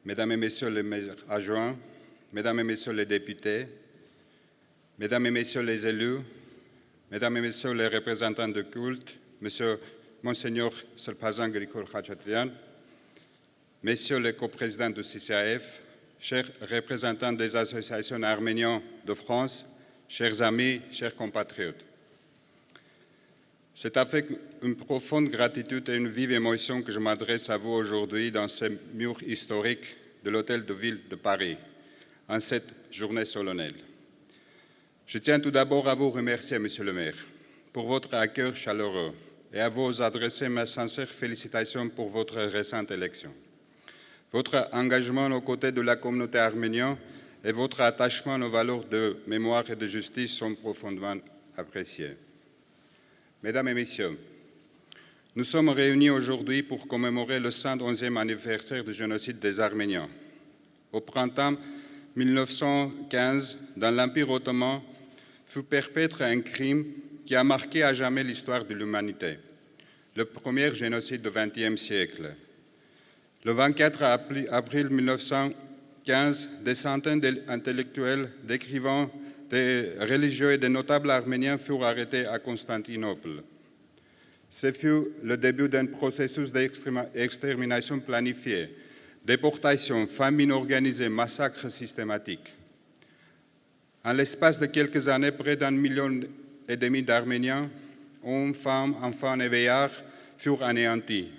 Mesdames et Messieurs les maires adjoints, Mesdames et Messieurs les députés, Mesdames et Messieurs les élus, Mesdames et Messieurs les représentants de culte, Monseigneur Serpazan Grigol Khachatrian, Messieurs les coprésidents du CCAF, chers représentants des associations arméniennes de France, chers amis, chers compatriotes. C'est avec une profonde gratitude et une vive émotion que je m'adresse à vous aujourd'hui dans ces murs historiques de l'Hôtel de Ville de Paris, en cette journée solennelle. Je tiens tout d'abord à vous remercier, Monsieur le maire, pour votre accueil chaleureux et à vous adresser mes sincères félicitations pour votre récente élection. Votre engagement aux côtés de la communauté arménienne et votre attachement aux valeurs de mémoire et de justice sont profondément appréciés. Mesdames et Messieurs, nous sommes réunis aujourd'hui pour commémorer le 111e anniversaire du génocide des Arméniens. Au printemps 1915, dans l'Empire ottoman, fut perpétré un crime qui a marqué à jamais l'histoire de l'humanité, le premier génocide du XXe siècle. Le 24 avril 1915, des centaines d'intellectuels, d'écrivains, des religieux et des notables arméniens furent arrêtés à Constantinople. Ce fut le début d'un processus d'extermination planifié, déportation, famine organisée, massacres systématiques. En l'espace de quelques années, près d'1,5 million d'Arméniens, hommes, femmes, enfants et vieillards, furent anéantis.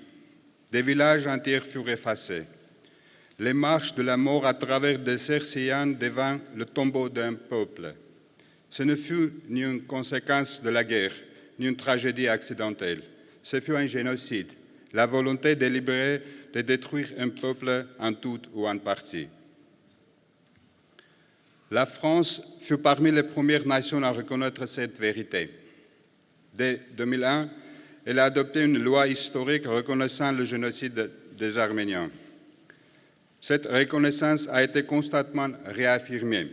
Des villages entiers furent effacés. Les marches de la mort à travers des déserts sillants devinrent le tombeau d'un peuple. Ce ne fut ni une conséquence de la guerre, ni une tragédie accidentelle. Ce fut un génocide, la volonté délibérée de détruire un peuple en tout ou en partie. La France fut parmi les premières nations à reconnaître cette vérité. Dès 2001, elle a adopté une loi historique reconnaissant le génocide des Arméniens. Cette reconnaissance a été constamment réaffirmée.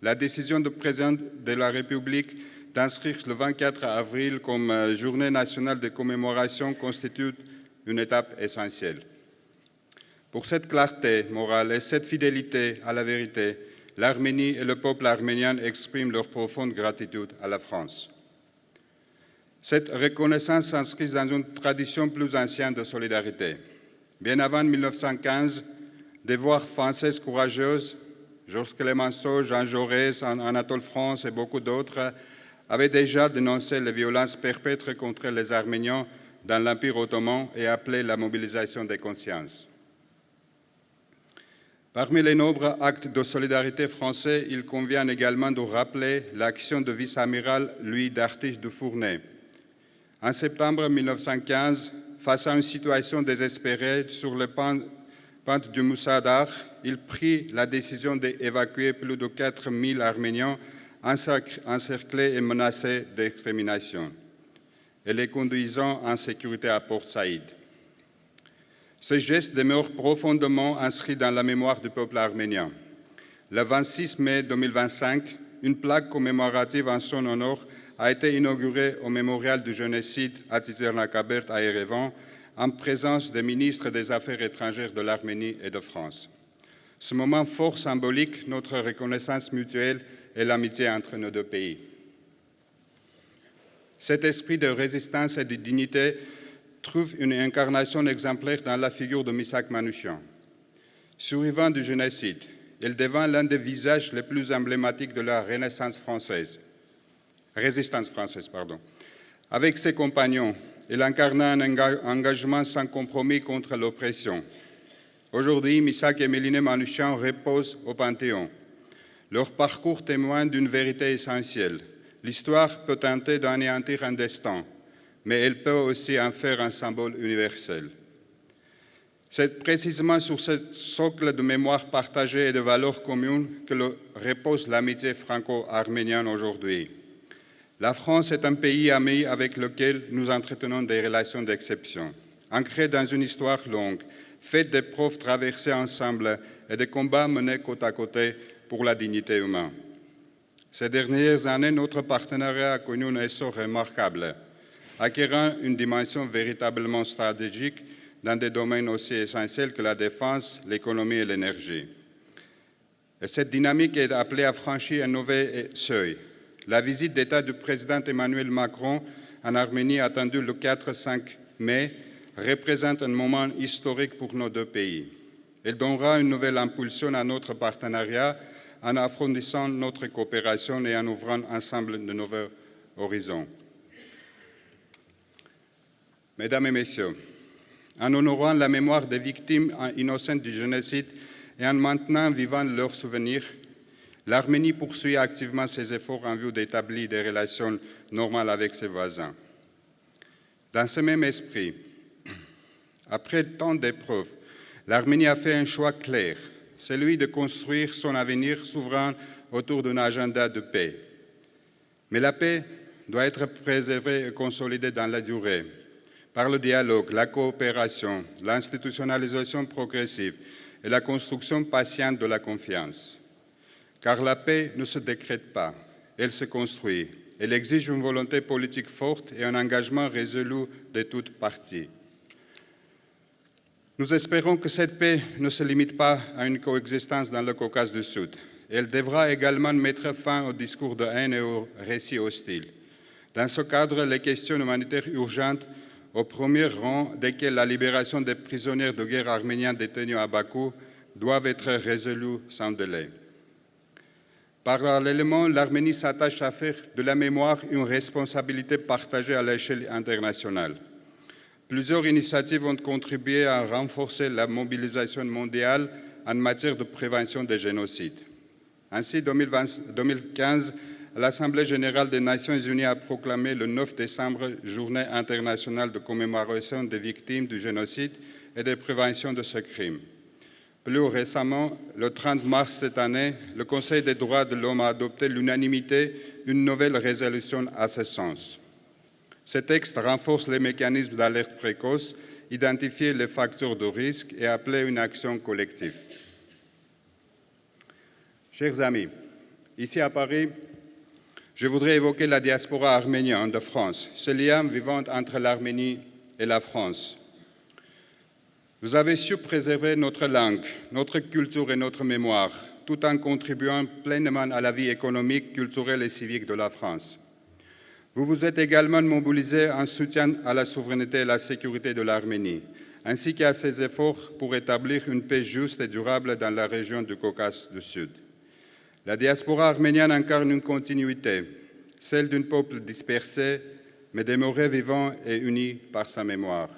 La décision du président de la République d'inscrire le 24 avril comme journée nationale de commémoration constitue une étape essentielle. Pour cette clarté morale et cette fidélité à la vérité, l'Arménie et le peuple arménien expriment leur profonde gratitude à la France. Cette reconnaissance s'inscrit dans une tradition plus ancienne de solidarité. Bien avant 1915, des voix françaises courageuses, Georges Clemenceau, Jean Jaurès, Anatole France et beaucoup d'autres, avaient déjà dénoncé les violences perpétrées contre les Arméniens dans l'Empire ottoman et appelé la mobilisation des consciences. Parmi les nombreux actes de solidarité français, il convient également de rappeler l'action du vice-amiral Louis d'Artiche de Fournay. En septembre 1915, face à une situation désespérée sur le pente du Moussadar, il prit la décision d'évacuer plus de 4000 Arméniens encerclés et menacés d'extermination, et les conduisant en sécurité à Port Saïd. Ce geste demeure profondément inscrit dans la mémoire du peuple arménien. Le 26 mai 2025, une plaque commémorative en son honneur a été inaugurée au mémorial du génocide à Tziternakabert à Erevan, en présence des ministres des Affaires étrangères de l'Arménie et de France. Ce moment fort symbolique, notre reconnaissance mutuelle et l'amitié entre nos deux pays. Cet esprit de résistance et de dignité trouve une incarnation exemplaire dans la figure de Missak Manouchian. Survivant du génocide, il devint l'un des visages les plus emblématiques de la résistance française. Avec ses compagnons, il incarna un engagement sans compromis contre l'oppression. Aujourd'hui, Missak et Méline Manouchian reposent au Panthéon. Leur parcours témoigne d'une vérité essentielle. L'histoire peut tenter d'anéantir un destin, mais elle peut aussi en faire un symbole universel. C'est précisément sur ce socle de mémoire partagée et de valeurs communes que repose l'amitié franco-arménienne aujourd'hui. La France est un pays ami avec lequel nous entretenons des relations d'exception, ancrées dans une histoire longue, faite d'épreuves traversées ensemble et de combats menés côte à côté pour la dignité humaine. Ces dernières années, notre partenariat a connu un essor remarquable, acquérant une dimension véritablement stratégique dans des domaines aussi essentiels que la défense, l'économie et l'énergie. Et cette dynamique est appelée à franchir un nouvel seuil. La visite d'État du président Emmanuel Macron en Arménie, attendue le 4-5 mai, représente un moment historique pour nos deux pays. Elle donnera une nouvelle impulsion à notre partenariat en approfondissant notre coopération et en ouvrant ensemble de nouveaux horizons. Mesdames et Messieurs, en honorant la mémoire des victimes innocentes du génocide et en maintenant vivant leurs souvenirs, l'Arménie poursuit activement ses efforts en vue d'établir des relations normales avec ses voisins. Dans ce même esprit, après tant d'épreuves, l'Arménie a fait un choix clair, celui de construire son avenir souverain autour d'un agenda de paix. Mais la paix doit être préservée et consolidée dans la durée, par le dialogue, la coopération, l'institutionnalisation progressive et la construction patiente de la confiance. Car la paix ne se décrète pas, elle se construit. Elle exige une volonté politique forte et un engagement résolu de toutes parties. Nous espérons que cette paix ne se limite pas à une coexistence dans le Caucase du Sud. Elle devra également mettre fin au discours de haine et aux récits hostiles. Dans ce cadre, les questions humanitaires urgentes, au premier rang desquelles la libération des prisonniers de guerre arméniens détenus à Bakou, doivent être résolues sans délai. Parallèlement, l'Arménie s'attache à faire de la mémoire une responsabilité partagée à l'échelle internationale. Plusieurs initiatives ont contribué à renforcer la mobilisation mondiale en matière de prévention des génocides. Ainsi, en 2015, l'Assemblée générale des Nations unies a proclamé le 9 décembre Journée internationale de commémoration des victimes du génocide et de prévention de ce crime. Plus récemment, le 30 mars cette année, le Conseil des droits de l'homme a adopté l'unanimité une nouvelle résolution à ce sens. Ce texte renforce les mécanismes d'alerte précoce, identifie les facteurs de risque et appelle une action collective. Chers amis, ici à Paris, je voudrais évoquer la diaspora arménienne de France, ce lien vivant entre l'Arménie et la France. Vous avez su préserver notre langue, notre culture et notre mémoire, tout en contribuant pleinement à la vie économique, culturelle et civique de la France. Vous vous êtes également mobilisés en soutien à la souveraineté et la sécurité de l'Arménie, ainsi qu'à ses efforts pour établir une paix juste et durable dans la région du Caucase du Sud. La diaspora arménienne incarne une continuité, celle d'un peuple dispersé, mais demeuré vivant et uni par sa mémoire.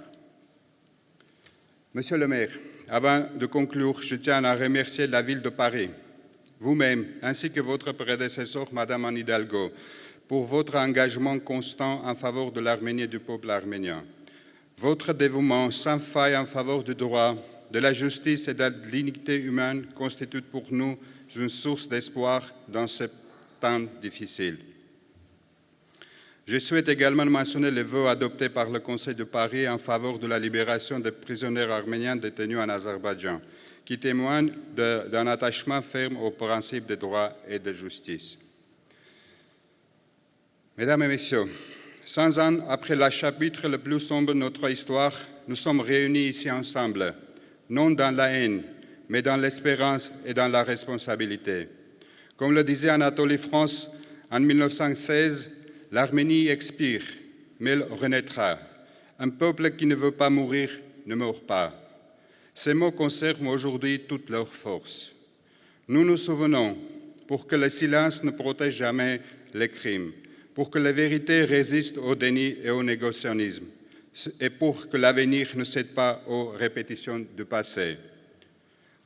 Monsieur le maire, avant de conclure, je tiens à remercier la ville de Paris, vous-même, ainsi que votre prédécesseur, Madame Anne Hidalgo, pour votre engagement constant en faveur de l'Arménie et du peuple arménien. Votre dévouement sans faille en faveur du droit, de la justice et de la dignité humaine constitue pour nous une source d'espoir dans ce temps difficile. Je souhaite également mentionner les vœux adoptés par le Conseil de Paris en faveur de la libération des prisonniers arméniens détenus en Azerbaïdjan, qui témoignent d'un attachement ferme aux principes de droit et de justice. Mesdames et Messieurs, 100 ans après le chapitre le plus sombre de notre histoire, nous sommes réunis ici ensemble, non dans la haine, mais dans l'espérance et dans la responsabilité. Comme le disait Anatole France en 1916, l'Arménie expire, mais elle renaîtra. Un peuple qui ne veut pas mourir ne meurt pas. Ces mots conservent aujourd'hui toute leur force. Nous nous souvenons pour que le silence ne protège jamais les crimes, pour que la vérité résiste au déni et au négationnisme, et pour que l'avenir ne cède pas aux répétitions du passé.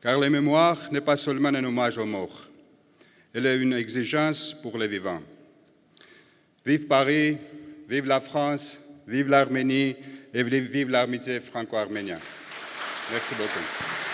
Car la mémoire n'est pas seulement un hommage aux morts, elle est une exigence pour les vivants. Vive Paris, vive la France, vive l'Arménie et vive l'amitié franco-arménienne. Merci beaucoup.